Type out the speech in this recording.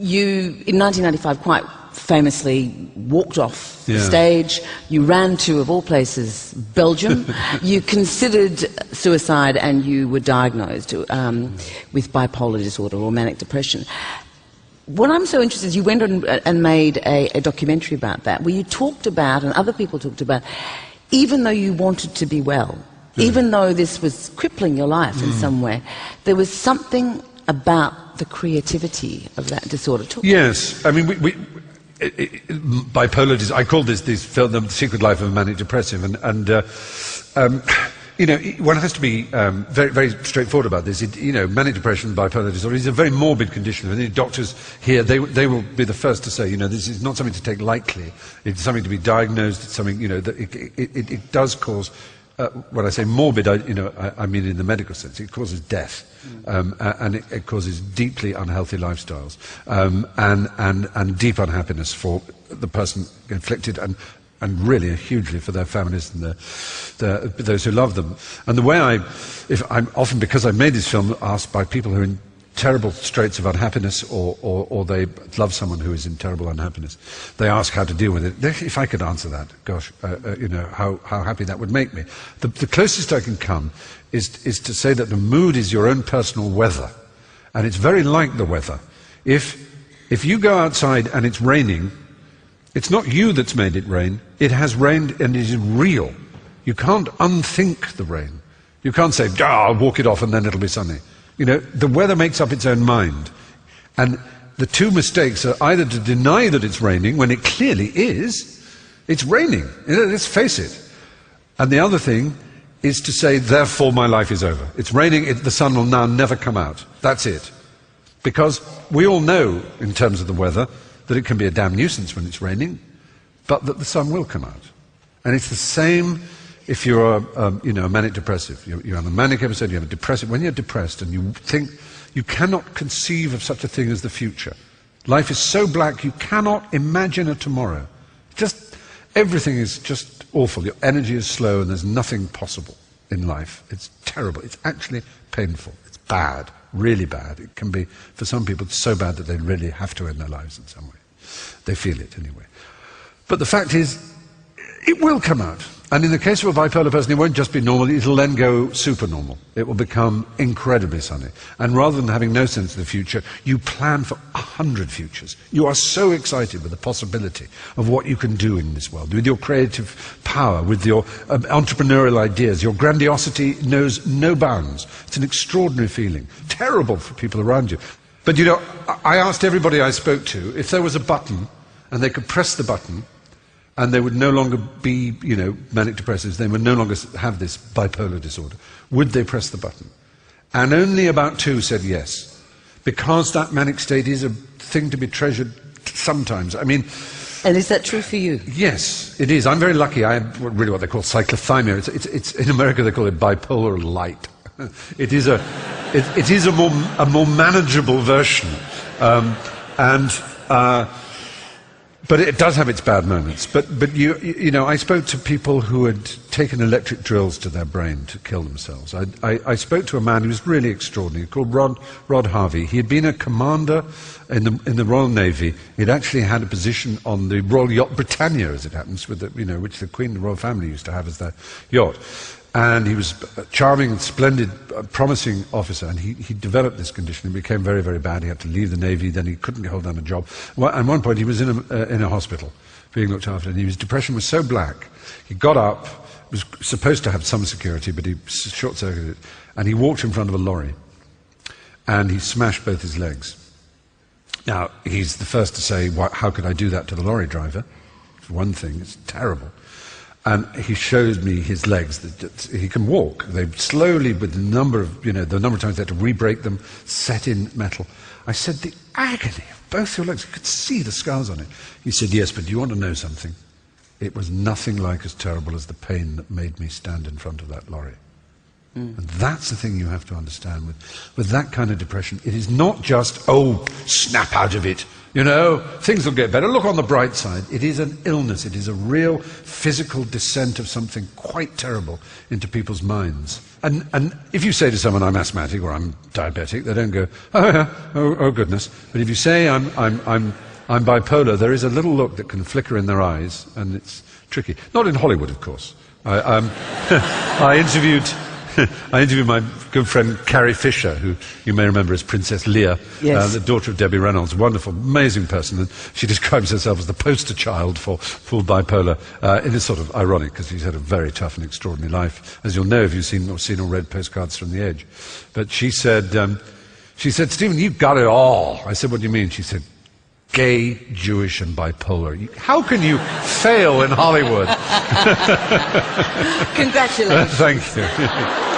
You, in 1995, quite famously walked off the stage. You ran to, of all places, Belgium. You considered suicide and you were diagnosed with bipolar disorder or manic depression. What I'm so interested in is you went on and made a documentary about that, where you talked about, and other people talked about, even though you wanted to be well, even though this was crippling your life in some way, there was something about the creativity of that disorder. Yes, I mean, bipolar disorder, I call this film The Secret Life of a Manic Depressive, and you know, one has to be very, very straightforward about this. You know, manic depression, bipolar disorder is a very morbid condition. And the doctors here, they will be the first to say, you know, this is not something to take lightly. It's something to be diagnosed. It's something, you know, that it does cause. When I say morbid, I mean in the medical sense. It causes death, and it causes deeply unhealthy lifestyles, and deep unhappiness for the person inflicted, and really hugely for their families and those who love them. And the way I'm often, because I made this film, asked by people who are in terrible straits of unhappiness, or they love someone who is in terrible unhappiness, they ask how to deal with it. If I could answer that, gosh, you know, how happy that would make me. The closest I can come is to say that the mood is your own personal weather, and it's very like the weather. If you go outside and it's raining, it's not you that's made it rain. It has rained and it is real. You can't unthink the rain. You can't say, I'll walk it off and then it'll be sunny. You know, the weather makes up its own mind. And the two mistakes are either to deny that it's raining when it clearly is. It's raining. Let's face it. And the other thing is to say, therefore my life is over. It's raining, the sun will now never come out. That's it. Because we all know, in terms of the weather, that it can be a damn nuisance when it's raining, but that the sun will come out. And it's the same if you're a manic depressive. You have a manic episode, you have a depressive. When you're depressed and you think you cannot conceive of such a thing as the future, life is so black you cannot imagine a tomorrow. Everything is just awful. Your energy is slow and there's nothing possible in life. It's terrible. It's actually painful. It's bad, really bad. It can be, for some people, so bad that they really have to end their lives in some way. They feel it anyway. But the fact is, it will come out. And in the case of a bipolar person, it won't just be normal, it'll then go super normal. It will become incredibly sunny. And rather than having no sense of the future, you plan for 100 futures. You are so excited with the possibility of what you can do in this world, with your creative power, with your entrepreneurial ideas. Your grandiosity knows no bounds. It's an extraordinary feeling. Terrible for people around you. But you know, I asked everybody I spoke to if there was a button and they could press the button and they would no longer be, you know, manic depressives, they would no longer have this bipolar disorder, would they press the button? And only about 2 said yes, because that manic state is a thing to be treasured sometimes. I mean... And is that true for you? Yes, it is. I'm very lucky. I have really what they call cyclothymia. It's in America they call it bipolar light. It is a more manageable version, but it does have its bad moments. But you know, I spoke to people who had taken electric drills to their brain to kill themselves. I spoke to a man who was really extraordinary, called Rod Harvey. He had been a commander in the Royal Navy. He'd actually had a position on the Royal Yacht Britannia, as it happens, with which the Queen, the royal family, used to have as their yacht. And he was a charming and splendid, promising officer, and he developed this condition. It became very, very bad. He had to leave the Navy, then he couldn't hold down a job. At one point he was in a hospital, being looked after, and his depression was so black, he got up, was supposed to have some security, but he short-circuited it, and he walked in front of a lorry, and he smashed both his legs. Now, he's the first to say, how could I do that to the lorry driver? For one thing, it's terrible. And he showed me his legs. He can walk. They slowly, with the number of times they had to re-break them, set in metal. I said, the agony of both your legs. You could see the scars on it. He said, yes, but do you want to know something? It was nothing like as terrible as the pain that made me stand in front of that lorry. And that's the thing you have to understand with that kind of depression. It is not just, oh, snap out of it, You know, things will get better. Look on the bright side. It is an illness. It is a real physical descent of something quite terrible into people's minds. And if you say to someone, I'm asthmatic or I'm diabetic, they don't go, oh yeah, oh goodness. But if you say I'm bipolar, there is a little look that can flicker in their eyes, and it's tricky. Not in Hollywood, of course. I interviewed my good friend Carrie Fisher, who you may remember as Princess Leia, yes. The daughter of Debbie Reynolds, wonderful, amazing person, and she describes herself as the poster child for full bipolar. It is sort of ironic because she's had a very tough and extraordinary life, as you'll know if you've seen or read Postcards from the Edge. But she said, Stephen, you've got it all. I said, what do you mean? She said, gay, Jewish, and bipolar. How can you fail in Hollywood? Congratulations. Thank you.